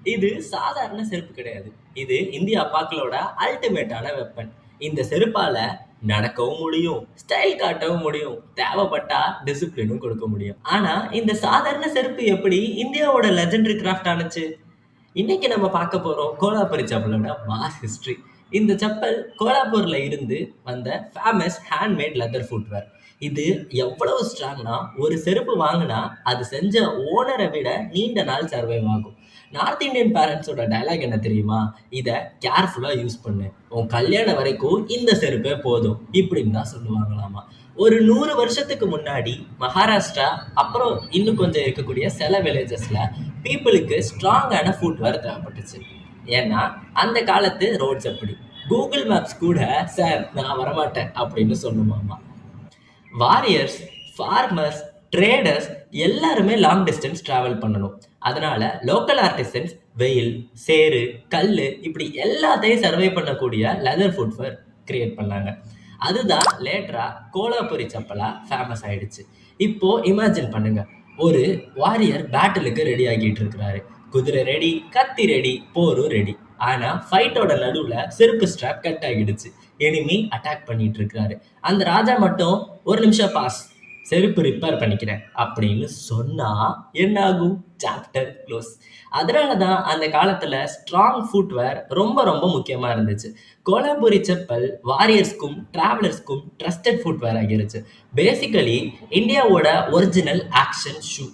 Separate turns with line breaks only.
இது சாதாரண செருப்பு கிடையாது. இது இந்தியா பாக்களோட அல்டிமேட்டான வெப்பன். இந்த செருப்பால நடக்கவும் முடியும், ஸ்டைல் காட்டவும் முடியும், தேவைப்பட்டா டிசிப்ளினும் கொடுக்க முடியும். ஆனா இந்த சாதாரண செருப்பு எப்படி இந்தியாவோட லெஜெண்டரி கிராஃப்ட் ஆனுச்சு? இன்னைக்கு நம்ம பார்க்க போறோம் கோலாபுரி செப்பலோட மாஸ் ஹிஸ்டரி. இந்த செப்பல் கோலாப்பூர்ல இருந்து வந்த ஃபேமஸ் ஹேண்ட்மேட் லெதர் ஃபுட்வேர். இது எவ்வளவு ஸ்ட்ராங்னா ஒரு செருப்பு வாங்கினா அது செஞ்ச ஓனரை விட நீண்ட நாள் சர்வைவ் ஆகும். நார்த் இந்தியன் பேரண்ட்ஸோட டைலாக் என்ன தெரியுமா? இதை கேர்ஃபுல்லா யூஸ் பண்ணு, உன் கல்யாணம் வரைக்கும் இந்த செருப்பே போதும் இப்படின்னு தான் சொல்லுவாங்களாமா. ஒரு 100 வருஷத்துக்கு முன்னாடி மகாராஷ்டிரா அப்புறம் இன்னும் கொஞ்சம் இருக்கக்கூடிய சில வில்லேஜஸ்ல பீப்புளுக்கு ஸ்ட்ராங்கான ஃபுட்வேர் தேவைப்பட்டுச்சு. ஏன்னா அந்த காலத்து ரோட்ஸ் அப்படி. கூகுள் மேப்ஸ் கூட சார் நான் வரமாட்டேன் அப்படின்னு சொல்லுமாமா. வாரியர்ஸ், ஃபார்மர்ஸ், ட்ரேடர்ஸ் எல்லாருமே லாங் டிஸ்டன்ஸ் டிராவல் பண்ணணும். அதனால லோக்கல் ஆர்டிசன்ஸ் வெயில், சேறு, கல் இப்படி எல்லாத்தையும் சர்வை பண்ணக்கூடிய லெதர் ஃபுட்வேர் கிரியேட் பண்ணாங்க. அதுதான் லேட்டரா கோலாபுரி செப்பலா ஃபேமஸ் ஆயிடுச்சு. இப்போ இமேஜின் பண்ணுங்க, ஒரு வாரியர் பேட்டிலுக்கு ரெடி ஆகிட்டு இருக்கிறாரு. குதிரை ரெடி, கத்தி ரெடி, போரும் ரெடி. ஆனா ஃபைட்டோட நடுவுல செருப்பு ஸ்ட்ராப் கட் ஆகிடுச்சு. எனிமி அட்டாக் பண்ணிட்டு இருக்காரு. அந்த ராஜா மட்டும் ஒரு நிமிஷம் பாஸ், செருப்பு ரிப்பேர் பண்ணிக்கிறேன் அப்படின்னு சொன்னா என்ன ஆகும்? Chapter close. அதனால தான் அந்த காலத்துல ஸ்ட்ராங் ஃபுட்வேர் ரொம்ப ரொம்ப முக்கியமா இருந்துச்சு. கோலாபுரி செப்பல் வாரியர்ஸ்க்கும் டிராவலர்ஸ்க்கும் ட்ரஸ்டட் ஃபுட்வேர் ஆகிருச்சு. பேசிக்கலி இந்தியாவோட ஒரிஜினல் ஆக்ஷன் ஷூ.